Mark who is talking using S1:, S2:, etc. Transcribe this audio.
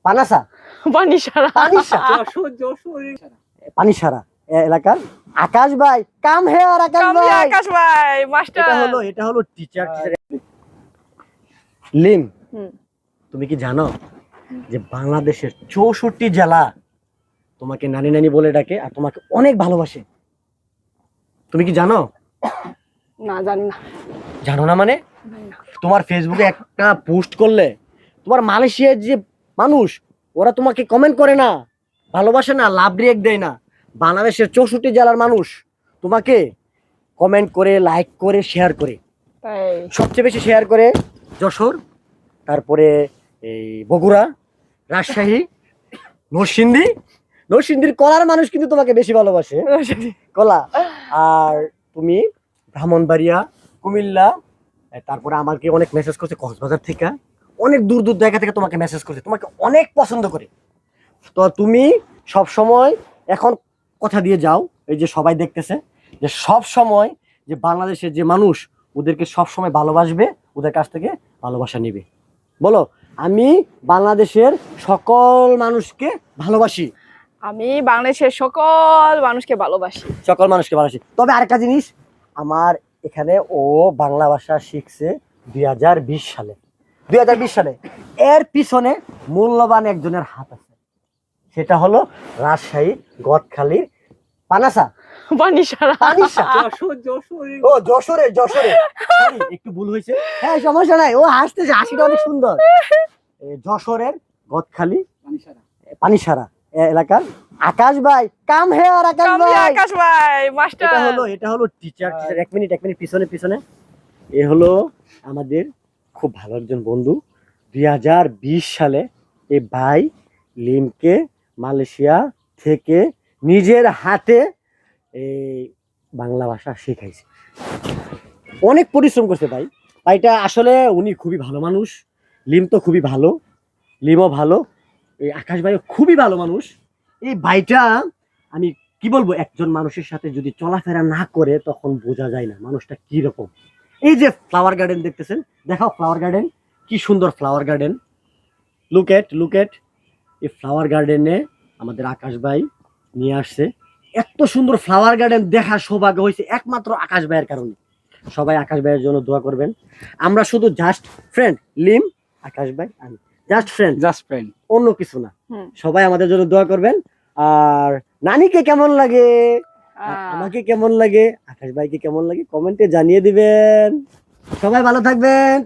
S1: পানাসা
S2: পানিসারা
S1: পানিসা পানিসারা এলাকার আকাশ ভাই come here আকাশ ভাই
S2: আকাশ ভাই মাস্টার
S1: এটা হলো টিচার লিম
S2: হুম।
S1: তুমি কি জানো যে বাংলাদেশের 64 জেলা তোমাকে নানি নানি বলে ডাকে আর তোমাকে অনেক ভালোবাসে? তুমি কি জানো?
S2: না জানি না
S1: জানো না মানে
S2: জানি না।
S1: তোমার ফেসবুকে একটা পোস্ট করলে তোমার মালয়েশিয়ার যে মানুষ ওরা তোমাকে কমেন্ট করে না, ভালোবাসে না, লাভ রিয়েক্ট দেয় না। বাংলাদেশের 64 জেলার মানুষ তোমাকে কমেন্ট করে, লাইক করে, শেয়ার করে।
S2: তাই
S1: সবচেয়ে বেশি শেয়ার করে যশোর, তারপরে এই বগুড়া, রাজশাহী, নরসিংদীর কলার মানুষ কিন্তু তোমাকে বেশি ভালোবাসে, কলা। আর তুমি ব্রাহ্মণবাড়িয়া, কুমিল্লা, তারপরে আমাকে অনেক মেসেজ করছে কক্সবাজার থেকে, অনেক দূর দূর জায়গা থেকে তোমাকে মেসেজ করছে, তোমাকে অনেক পছন্দ করে। তো তুমি সব সময় এখন কথা দিয়ে যাও, এই যে সবাই দেখতেছে, যে সব সময় যে বাংলাদেশের যে মানুষ ওদেরকে সব সময় ভালোবাসবে, ওদের কাছ থেকে ভালোবাসা নিবে। বলো, আমি বাংলাদেশের সকল মানুষকে ভালোবাসি।
S2: আমি বাংলাদেশের সকল মানুষকে ভালোবাসি।
S1: সকল মানুষকে ভালোবাসি। তবে আরেকটা জিনিস, আমার এখানে ও বাংলা ভাষা শিখছে 2020 সালে। 2020 সালে এর পিছনে মূল্যবান একজনের হাত আছে, সেটা হলো রাজশাহী গদখালির পানাসা
S2: পানিসারা
S1: পানিসা ও যশোরে Sorry, একটু ভুল হয়েছে। হ্যাঁ সমস্যা নাই, ও হাসতেছে, হাসিটা অনেক সুন্দর। যশোরের গদখালি পানিসারা এলাকার আকাশ ভাই কাম হেয়ার আকাশ ভাই
S2: আকাশ ভাই মাস্টার
S1: এটা হলো টিচার। এক মিনিট পিছনে এ হলো আমাদের খুব ভালো একজন বন্ধু। 2020 সালে এই ভাই লিমকে মালয়েশিয়া থেকে নিজের হাতে এই বাংলা ভাষা শেখাইছে। অনেক পরিশ্রম করছে ভাইটা আসলে উনি খুবই ভালো মানুষ। লিম তো খুবই ভালো, লিমও ভালো, এই আকাশ ভাইও খুবই ভালো মানুষ। এই ভাইটা আমি কি বলবো, একজন মানুষের সাথে যদি চলাফেরা না করে তখন বোঝা যায় না মানুষটা কি রকম। এই যে ফ্লাওয়ার গার্ডেন দেখতেছেন, দেখাও ফ্লাওয়ার গার্ডেন, কি সুন্দর ফ্লাওয়ার গার্ডেন। লুক এট এই ফ্লাওয়ার গার্ডেনে আমাদের আকাশ ভাই নিয়ে আসছে। এত সুন্দর ফ্লাওয়ার গার্ডেন দেখার সৌভাগ্য হয়েছে একমাত্র আকাশ ভাইয়ের কারণে। সবাই আকাশ ভাইয়ের জন্য দোয়া করবেন। আমরা শুধু জাস্ট ফ্রেন্ড, লিম, আকাশ ভাই, আমি জাস্ট ফ্রেন্ড, অন্য কিছু না। সবাই আমাদের জন্য দোয়া করবেন। আর নানিকে কেমন লাগে, আমাকে কেমন লাগে, আকাশ ভাইকে কেমন লাগে কমেন্টে জানিয়ে দিবেন। সবাই ভালো থাকবেন।